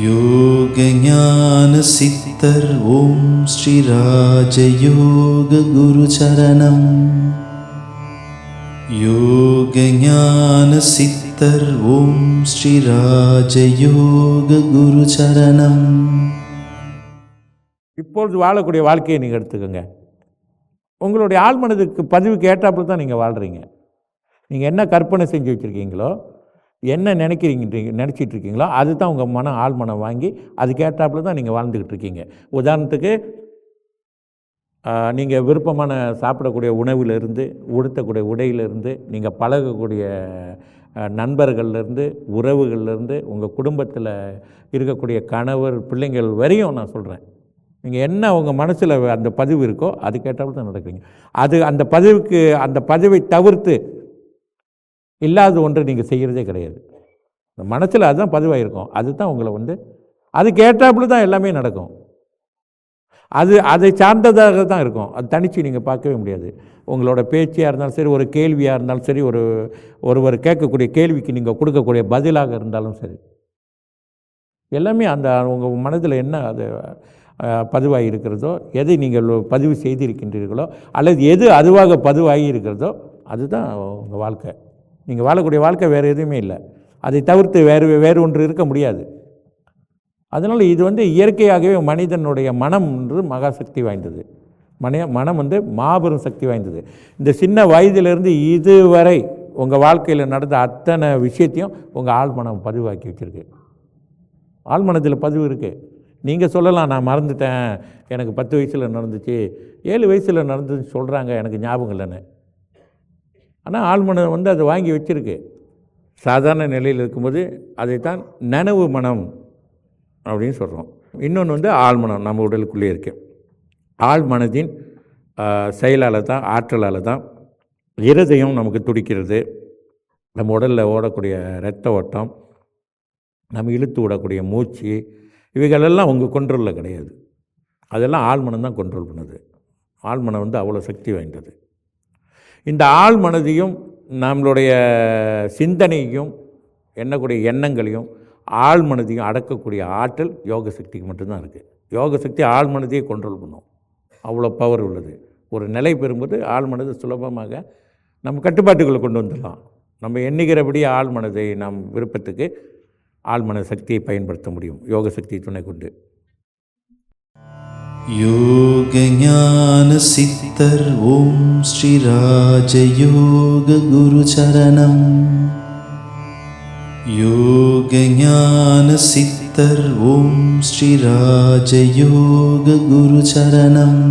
யோக ஞான சித்தர் ஓம் ஸ்ரீ ராஜயோக குரு சரணம். யோக ஞான சித்தர் ஓம் ஸ்ரீ ராஜயோக குரு சரணம். இப்பொழுது வாழக்கூடிய வாழ்க்கையை நீங்கள் எடுத்துக்கோங்க. உங்களுடைய ஆழ்மனதுக்கு பதிவுக்கு ஏற்றாப்புல தான் நீங்கள் வாழ்கிறீங்க. நீங்கள் என்ன கற்பனை செஞ்சு வச்சுருக்கீங்களோ, என்ன நினச்சிட்டு இருக்கீங்களோ அதுதான் உங்கள் மனம் ஆழ்மனம் வாங்கி அதுக்கேற்றாப்புல தான் நீங்கள் வாழ்ந்துக்கிட்டு இருக்கீங்க. உதாரணத்துக்கு நீங்கள் விருப்பமான சாப்பிடக்கூடிய உணவிலிருந்து, உடுத்தக்கூடிய உடையிலிருந்து, நீங்கள் பழகக்கூடிய நண்பர்கள்லேருந்து, உறவுகள்லேருந்து, உங்கள் குடும்பத்தில் இருக்கக்கூடிய கணவர் பிள்ளைங்கள் வரையும் நான் சொல்கிறேன். நீங்கள் என்ன உங்கள் மனசில் அந்த பதிவு இருக்கோ அதுக்கேற்றாப்புல தான் நடக்கிறீங்க. அந்த பதிவை தவிர்த்து இல்லாத ஒன்று நீங்கள் செய்கிறதே கிடையாது. இந்த மனசில் அதுதான் பதிவாயிருக்கும். அதுதான் உங்களை அதுக்கு ஏற்றாப்புல தான் எல்லாமே நடக்கும். அதை சார்ந்ததாக தான் இருக்கும். அது தனித்து நீங்கள் பார்க்கவே முடியாது. உங்களோட பேச்சியாக இருந்தாலும் சரி, ஒரு கேள்வியாக இருந்தாலும் சரி, ஒருவர் கேட்கக்கூடிய கேள்விக்கு நீங்கள் கொடுக்கக்கூடிய பதிலாக இருந்தாலும் சரி, எல்லாமே உங்கள் மனதில் என்ன அது பதிவாகி இருக்கிறதோ, எதை நீங்கள் பதிவு செய்திருக்கின்றீர்களோ, அல்லது எது அதுவாக பதிவாகி இருக்கிறதோ அதுதான் உங்கள் வாழ்க்கை. நீங்கள் வாழக்கூடிய வாழ்க்கை வேறு எதுவுமே இல்லை. அதை தவிர்த்து வேறு ஒன்று இருக்க முடியாது. அதனால் இது இயற்கையாகவே மனிதனுடைய மனம் மகாசக்தி வாய்ந்தது. மனம் மாபெரும் சக்தி வாய்ந்தது. இந்த சின்ன வயதிலிருந்து இதுவரை உங்கள் வாழ்க்கையில் நடந்த அத்தனை விஷயத்தையும் உங்கள் ஆழ்மனம் பதிவாக்கி வச்சுருக்கு. ஆழ்மனத்தில் பதிவு இருக்குது. நீங்கள் சொல்லலாம், நான் மறந்துட்டேன், எனக்கு 10 வயசில் நடந்துச்சு, 7 வயசில் நடந்துச்சுன்னு சொல்கிறாங்க, எனக்கு ஞாபகம் இல்லைன்னு. ஆனால் ஆழ்மனம் அதை வாங்கி வச்சுருக்கு. சாதாரண நிலையில் இருக்கும்போது அதைத்தான் நனவு மனம் அப்படின்னு சொல்கிறோம். இன்னொன்று ஆழ்மனம் நம்ம உடலுக்குள்ளே இருக்குது. ஆழ்மனதின் செயலால் தான், ஆற்றலால் தான் இருதயம் நமக்கு துடிக்கிறது, நம்ம உடலில் ஓடக்கூடிய இரத்த ஓட்டம், நம்ம இழுத்து விடக்கூடிய மூச்சு, இவைகளெல்லாம் உங்கள் கண்ட்ரோலில் கிடையாது. அதெல்லாம் ஆழ்மனம் தான் கண்ட்ரோல் பண்ணுது. ஆழ்மனம் அவ்வளோ சக்தி வாய்ந்தது. இந்த ஆழ்மனதையும் நம்மளுடைய சிந்தனையும் எண்ணக்கூடிய எண்ணங்களையும் ஆழ்மனதையும் அடக்கக்கூடிய ஆற்றல் யோக சக்திக்கு மட்டும்தான் இருக்குது. யோக சக்தி ஆழ்மனதையே கண்ட்ரோல் பண்ணும். அவ்வளோ பவர் உள்ளது. ஒரு நிலை பெறும்போது ஆழ்மனது சுலபமாக நம்ம கட்டுப்பாட்டுக்குள்ளே கொண்டு வந்துடலாம். நம்ம எண்ணுகிறபடி ஆழ்மனதை நாம் விருப்பத்துக்கு ஆழ்மன சக்தியை பயன்படுத்த முடியும், யோக சக்தி துணை கொண்டு. யோக ஞான சித்தர் ஓம் ஸ்ரீ ராஜயோக குரு சரணம். யோக ஞான சித்தர் ஓம் ஸ்ரீ ராஜயோக குரு சரணம்.